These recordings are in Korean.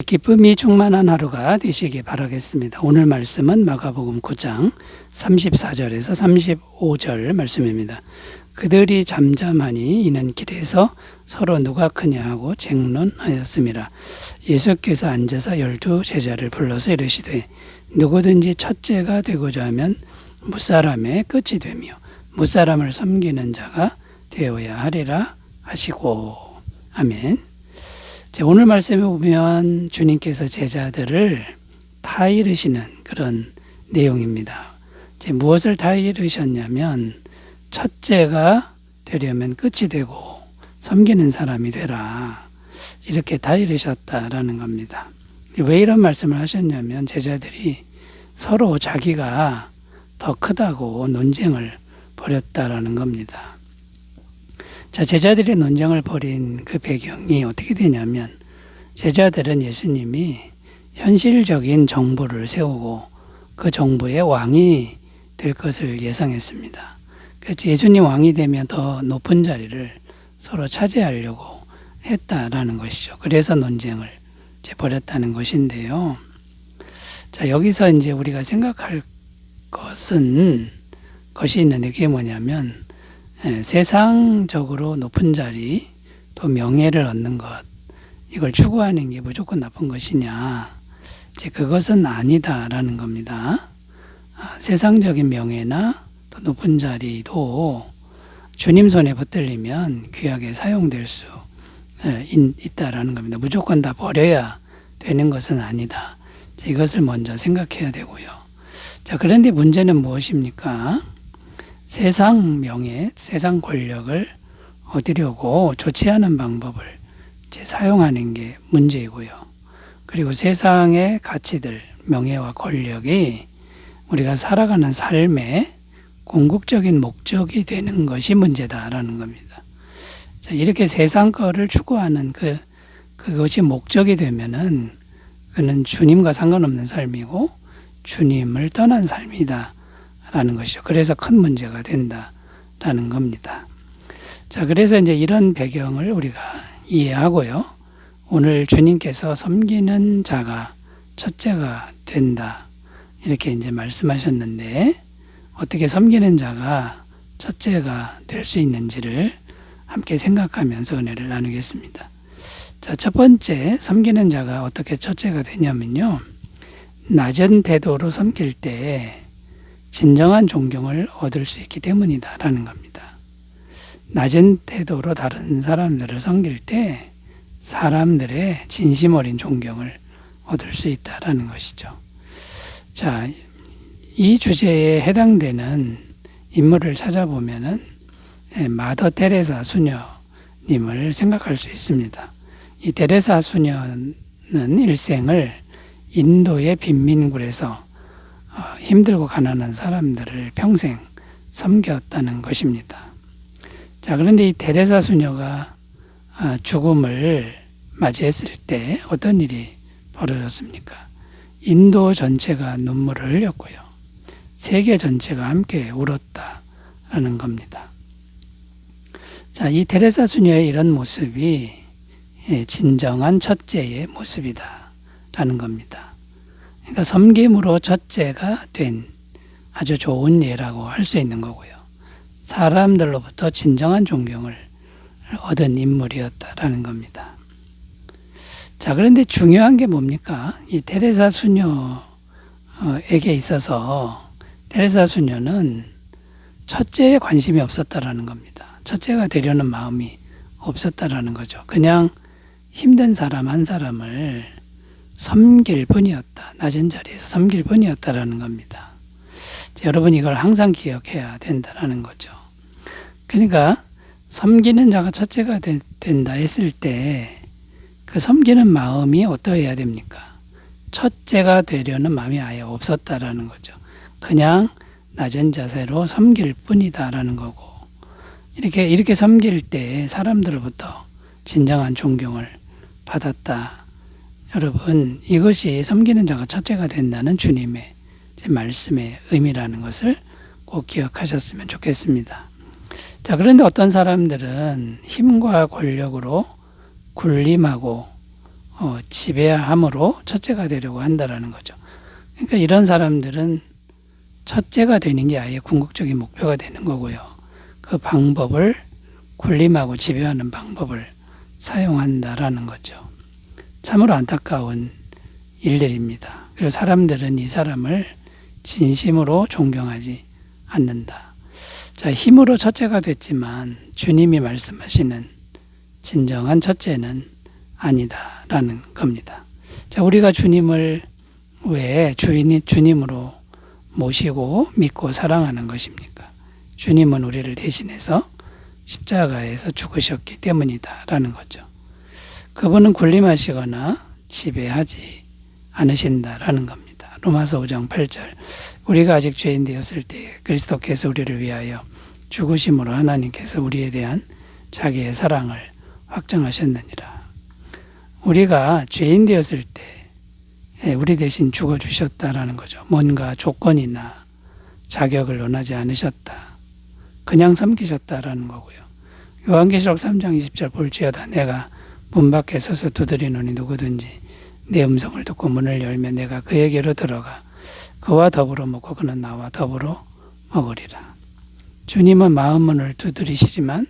기쁨이 충만한 하루가 되시기 바라겠습니다. 오늘 말씀은 마가복음 9장 34절에서 35절 말씀입니다. 그들이 잠잠하니 이는 길에서 서로 누가 크냐 하고 쟁론하였습니다. 예수께서 앉아서 12 제자를 불러서 이르시되 누구든지 첫째가 되고자 하면 무사람의 끝이 되며 무사람을 섬기는 자가 되어야 하리라 하시고. 아멘. 오늘 말씀에 보면 주님께서 제자들을 다 이르시는 그런 내용입니다. 무엇을 다 이르셨냐면 첫째가 되려면 끝이 되고 섬기는 사람이 되라, 이렇게 다 이르셨다라는 겁니다. 왜 이런 말씀을 하셨냐면 제자들이 서로 자기가 더 크다고 논쟁을 벌였다라는 겁니다. 제자들이 논쟁을 벌인 그 배경이 어떻게 되냐면 제자들은 예수님이 현실적인 정부를 세우고 그 정부의 왕이 될 것을 예상했습니다. 그래서 예수님 왕이 되면 더 높은 자리를 서로 차지하려고 했다라는 것이죠. 그래서 논쟁을 벌였다는 것인데요. 여기서 이제 우리가 생각할 것이 있는데 그게 뭐냐면 세상적으로 높은 자리, 또 명예를 얻는 것, 이걸 추구하는 게 무조건 나쁜 것이냐? 그것은 아니다라는 겁니다. 세상적인 명예나 또 높은 자리도 주님 손에 붙들리면 귀하게 사용될 수 있다라는 겁니다. 무조건 다 버려야 되는 것은 아니다. 이것을 먼저 생각해야 되고요. 그런데 문제는 무엇입니까? 세상 명예, 세상 권력을 얻으려고 좋지 않은 방법을 사용하는 게 문제이고요. 그리고 세상의 가치들, 명예와 권력이 우리가 살아가는 삶의 궁극적인 목적이 되는 것이 문제다라는 겁니다. 이렇게 세상 거를 추구하는 그것이 목적이 되면은 그는 주님과 상관없는 삶이고 주님을 떠난 삶이다 라는 것이죠. 그래서 큰 문제가 된다라는 겁니다. 그래서 이제 이런 배경을 우리가 이해하고요. 오늘 주님께서 섬기는 자가 첫째가 된다, 이렇게 이제 말씀하셨는데 어떻게 섬기는 자가 첫째가 될 수 있는지를 함께 생각하면서 은혜를 나누겠습니다. 첫 번째, 섬기는 자가 어떻게 첫째가 되냐면요. 낮은 태도로 섬길 때 진정한 존경을 얻을 수 있기 때문이다라는 겁니다. 낮은 태도로 다른 사람들을 섬길 때 사람들의 진심 어린 존경을 얻을 수 있다라는 것이죠. 이 주제에 해당되는 인물을 찾아보면은 마더 테레사 수녀님을 생각할 수 있습니다. 이 테레사 수녀는 일생을 인도의 빈민굴에서 힘들고 가난한 사람들을 평생 섬겼다는 것입니다. 그런데 이 테레사 수녀가 죽음을 맞이했을 때 어떤 일이 벌어졌습니까? 인도 전체가 눈물을 흘렸고요. 세계 전체가 함께 울었다라는 겁니다. 이 테레사 수녀의 이런 모습이 진정한 첫째의 모습이다라는 겁니다. 그러니까 섬김으로 첫째가 된 아주 좋은 예라고 할 수 있는 거고요. 사람들로부터 진정한 존경을 얻은 인물이었다라는 겁니다. 그런데 중요한 게 뭡니까? 이 테레사 수녀에게 있어서 테레사 수녀는 첫째에 관심이 없었다라는 겁니다. 첫째가 되려는 마음이 없었다라는 거죠. 그냥 힘든 사람 한 사람을 섬길 뿐이었다. 낮은 자리에서 섬길 뿐이었다라는 겁니다. 여러분, 이걸 항상 기억해야 된다라는 거죠. 그러니까 섬기는 자가 첫째가 된다 했을 때 그 섬기는 마음이 어떠해야 됩니까? 첫째가 되려는 마음이 아예 없었다라는 거죠. 그냥 낮은 자세로 섬길 뿐이다라는 거고, 이렇게 섬길 때 사람들로부터 진정한 존경을 받았다. 여러분, 이것이 섬기는 자가 첫째가 된다는 주님의 말씀의 의미라는 것을 꼭 기억하셨으면 좋겠습니다. 그런데 어떤 사람들은 힘과 권력으로 군림하고 지배함으로 첫째가 되려고 한다라는 거죠. 그러니까 이런 사람들은 첫째가 되는 게 아예 궁극적인 목표가 되는 거고요. 그 방법을 군림하고 지배하는 방법을 사용한다라는 거죠. 참으로 안타까운 일들입니다. 그리고 사람들은 이 사람을 진심으로 존경하지 않는다. 자, 힘으로 첫째가 됐지만 주님이 말씀하시는 진정한 첫째는 아니다라는 겁니다. 자, 우리가 주님을 왜 주님으로 모시고 믿고 사랑하는 것입니까? 주님은 우리를 대신해서 십자가에서 죽으셨기 때문이다라는 거죠. 그분은 군림하시거나 지배하지 않으신다라는 겁니다. 로마서 5장 8절 우리가 아직 죄인 되었을 때 그리스도께서 우리를 위하여 죽으심으로 하나님께서 우리에 대한 자기의 사랑을 확정하셨느니라. 우리가 죄인 되었을 때 우리 대신 죽어주셨다라는 거죠. 뭔가 조건이나 자격을 원하지 않으셨다. 그냥 섬기셨다라는 거고요. 요한계시록 3장 20절 볼지어다 내가 문 밖에 서서 두드리노니 누구든지 내 음성을 듣고 문을 열면 내가 그에게로 들어가 그와 더불어 먹고 그는 나와 더불어 먹으리라. 주님은 마음 문을 두드리시지만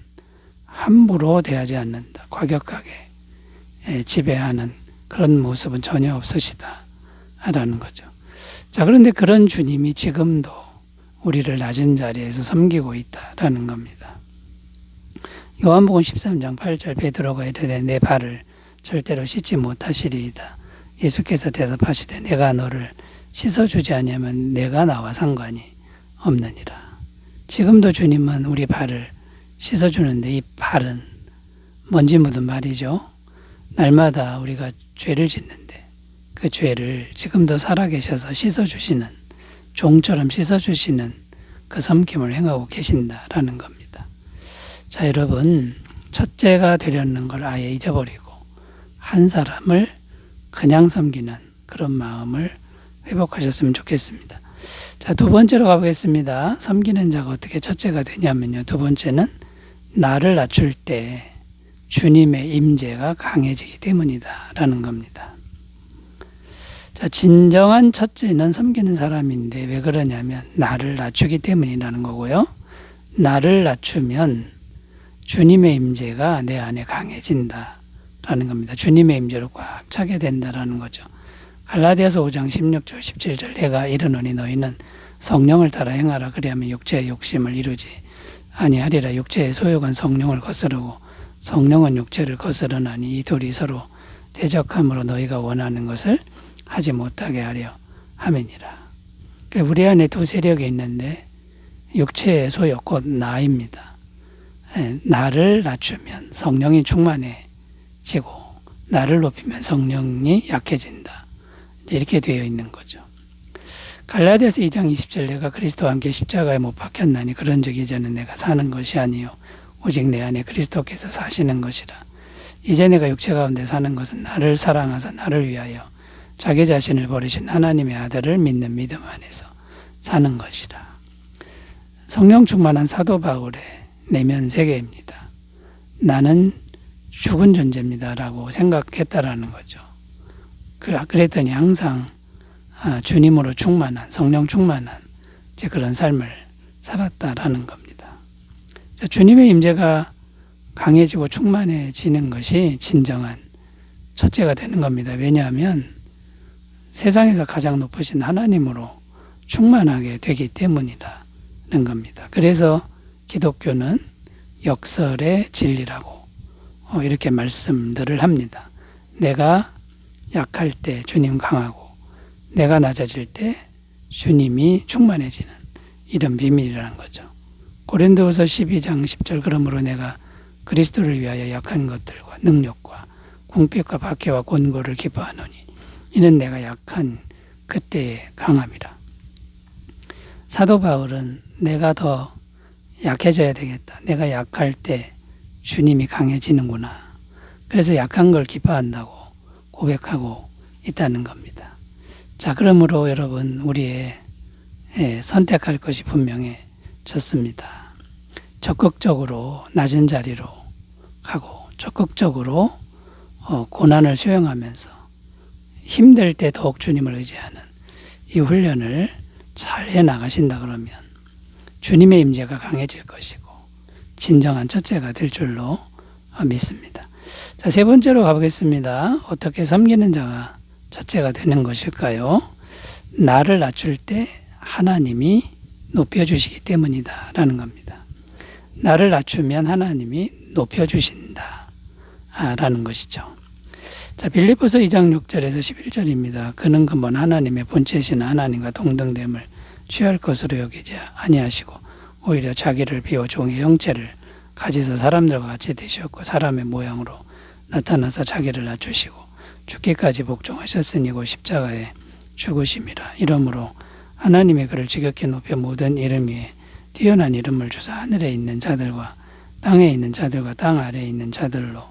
함부로 대하지 않는다. 과격하게 지배하는 그런 모습은 전혀 없으시다라는 거죠. 자, 그런데 그런 주님이 지금도 우리를 낮은 자리에서 섬기고 있다라는 겁니다. 요한복음 13장 8절 베드로가 이르되 내 발을 절대로 씻지 못하시리이다. 예수께서 대답하시되 내가 너를 씻어주지 아니하면 내가 나와 상관이 없느니라. 지금도 주님은 우리 발을 씻어주는데 이 발은 먼지 묻은 발이죠. 날마다 우리가 죄를 짓는데 그 죄를 지금도 살아계셔서 씻어주시는 종처럼 씻어주시는 그 섬김을 행하고 계신다라는 겁니다. 자, 여러분 첫째가 되려는 걸 아예 잊어버리고 한 사람을 그냥 섬기는 그런 마음을 회복하셨으면 좋겠습니다. 자, 두 번째로 가보겠습니다. 섬기는 자가 어떻게 첫째가 되냐면요. 두 번째는 나를 낮출 때 주님의 임재가 강해지기 때문이다라는 겁니다. 자, 진정한 첫째는 섬기는 사람인데 왜 그러냐면 나를 낮추기 때문이라는 거고요. 나를 낮추면 주님의 임재가 내 안에 강해진다라는 겁니다. 주님의 임재로 꽉 차게 된다라는 거죠. 갈라디아서 5장 16절 17절 내가 이르노니 너희는 성령을 따라 행하라 그리하면 육체의 욕심을 이루지 아니하리라. 육체의 소욕은 성령을 거스르고 성령은 육체를 거스르나니 이 둘이 서로 대적함으로 너희가 원하는 것을 하지 못하게 하려 함이니라. 그러니까 우리 안에 두 세력이 있는데 육체의 소욕 곧 나입니다. 나를 낮추면 성령이 충만해지고 나를 높이면 성령이 약해진다. 이렇게 되어 있는 거죠. 갈라디아서 2장 20절 내가 그리스도와 함께 십자가에 못 박혔나니 그런 적 이제는 내가 사는 것이 아니요 오직 내 안에 그리스도께서 사시는 것이라. 이제 내가 육체 가운데 사는 것은 나를 사랑하사 나를 위하여 자기 자신을 버리신 하나님의 아들을 믿는 믿음 안에서 사는 것이라. 성령 충만한 사도 바울의 내면 세계입니다. 나는 죽은 존재입니다라고 생각했다라는 거죠. 그랬더니 항상 주님으로 충만한 성령 충만한 그런 삶을 살았다라는 겁니다. 주님의 임재가 강해지고 충만해지는 것이 진정한 첫째가 되는 겁니다. 왜냐하면 세상에서 가장 높으신 하나님으로 충만하게 되기 때문이라는 겁니다. 그래서 기독교는 역설의 진리라고 이렇게 말씀들을 합니다. 내가 약할 때 주님 강하고 내가 낮아질 때 주님이 충만해지는 이런 비밀이라는 거죠. 고린도후서 12장 10절 그러므로 내가 그리스도를 위하여 약한 것들과 능력과 궁핍과 박해와 곤고를 기뻐하노니 이는 내가 약한 그때의 강함이라. 사도 바울은 내가 더 약해져야 되겠다. 내가 약할 때 주님이 강해지는구나. 그래서 약한 걸 기뻐한다고 고백하고 있다는 겁니다. 자, 그러므로 여러분 우리의 선택할 것이 분명해졌습니다. 적극적으로 낮은 자리로 가고 적극적으로 고난을 수용하면서 힘들 때 더욱 주님을 의지하는 이 훈련을 잘 해나가신다 그러면 주님의 임재가 강해질 것이고 진정한 첫째가 될 줄로 믿습니다. 자, 세 번째로 가보겠습니다. 어떻게 섬기는 자가 첫째가 되는 것일까요? 나를 낮출 때 하나님이 높여주시기 때문이다 라는 겁니다. 나를 낮추면 하나님이 높여주신다 라는 것이죠. 자, 빌립보서 2장 6절에서 11절입니다. 그는 근본 하나님의 본체신 하나님과 동등됨을 취할 것으로 여기지 아니하시고 오히려 자기를 비워 종의 형체를 가지사 사람들과 같이 되셨고 사람의 모양으로 나타나서 자기를 낮추시고 죽기까지 복종하셨으니 곧 십자가에 죽으심이라. 이러므로 하나님의 그를 지극히 높여 모든 이름 위에 뛰어난 이름을 주사 하늘에 있는 자들과 땅에 있는 자들과 땅 아래에 있는 자들로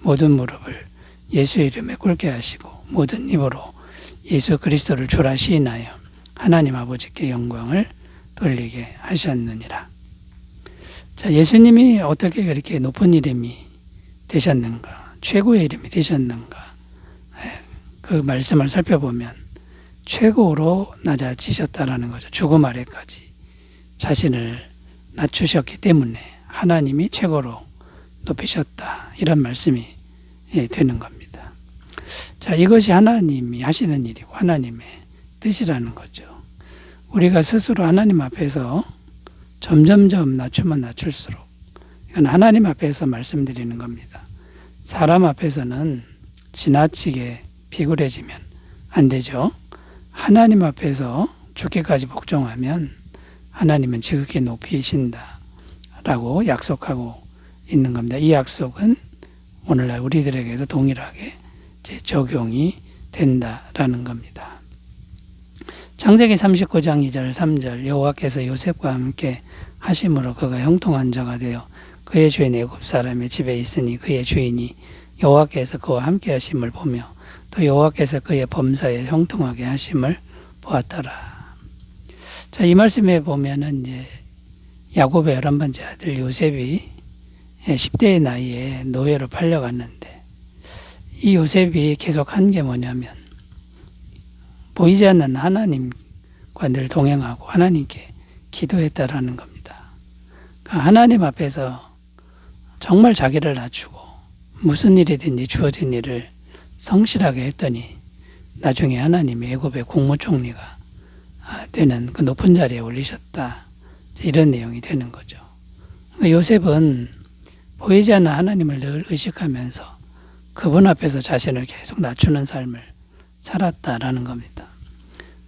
모든 무릎을 예수의 이름에 꿇게 하시고 모든 입으로 예수 그리스도를 주라 시인하여 하나님 아버지께 영광을 돌리게 하셨느니라. 자, 예수님이 어떻게 그렇게 높은 이름이 되셨는가, 최고의 이름이 되셨는가, 그 말씀을 살펴보면 최고로 낮아지셨다라는 거죠. 죽음 아래까지 자신을 낮추셨기 때문에 하나님이 최고로 높이셨다, 이런 말씀이 되는 겁니다. 자, 이것이 하나님이 하시는 일이고 하나님의 뜻이라는 거죠. 우리가 스스로 하나님 앞에서 점점점 낮추면 낮출수록, 이건 하나님 앞에서 말씀드리는 겁니다. 사람 앞에서는 지나치게 비굴해지면 안 되죠. 하나님 앞에서 죽기까지 복종하면 하나님은 지극히 높이신다 라고 약속하고 있는 겁니다. 이 약속은 오늘날 우리들에게도 동일하게 적용이 된다라는 겁니다. 창세기 39장 2절 3절 여호와께서 요셉과 함께 하심으로 그가 형통한 자가 되어 그의 주인 애굽 사람의 집에 있으니 그의 주인이 여호와께서 그와 함께 하심을 보며 또 여호와께서 그의 범사에 형통하게 하심을 보았더라. 자, 이 말씀에 보면은 이제 야곱의 11번째 아들 요셉이 10대의 나이에 노예로 팔려갔는데 이 요셉이 계속 한 게 뭐냐면 보이지 않는 하나님과 늘 동행하고 하나님께 기도했다라는 겁니다. 그러니까 하나님 앞에서 정말 자기를 낮추고 무슨 일이든지 주어진 일을 성실하게 했더니 나중에 하나님이 애굽의 국무총리가 되는 그 높은 자리에 올리셨다, 이런 내용이 되는 거죠. 그러니까 요셉은 보이지 않는 하나님을 늘 의식하면서 그분 앞에서 자신을 계속 낮추는 삶을 살았다라는 겁니다.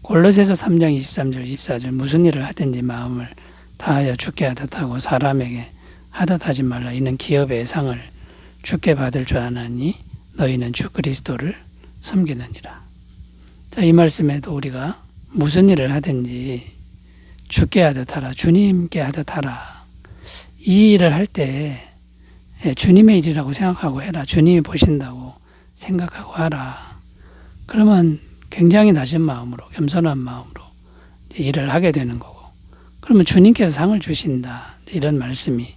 골로새서 3장 23절 24절 무슨 일을 하든지 마음을 다하여 주께 하듯 하고 사람에게 하듯 하지 말라. 이는 기업의 상을 주께 받을 줄 아나니 너희는 주 그리스도를 섬기느니라. 자, 이 말씀에도 우리가 무슨 일을 하든지 주께 하듯 하라, 주님께 하듯 하라. 이 일을 할 때 주님의 일이라고 생각하고 해라. 주님이 보신다고 생각하고 하라. 그러면 굉장히 낮은 마음으로, 겸손한 마음으로 일을 하게 되는 거고, 그러면 주님께서 상을 주신다, 이런 말씀이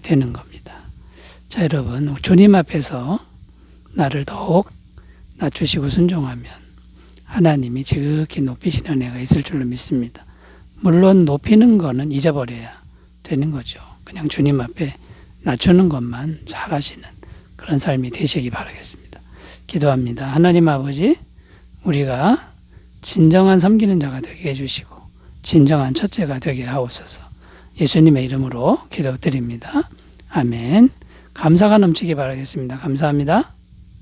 되는 겁니다. 자, 여러분, 주님 앞에서 나를 더욱 낮추시고 순종하면 하나님이 지극히 높이시는 은혜가 있을 줄로 믿습니다. 물론 높이는 거는 잊어버려야 되는 거죠. 그냥 주님 앞에 낮추는 것만 잘 하시는 그런 삶이 되시기 바라겠습니다. 기도합니다. 하나님 아버지, 우리가 진정한 섬기는 자가 되게 해주시고 진정한 첫째가 되게 하옵소서. 예수님의 이름으로 기도드립니다. 아멘. 감사가 넘치기 바라겠습니다. 감사합니다.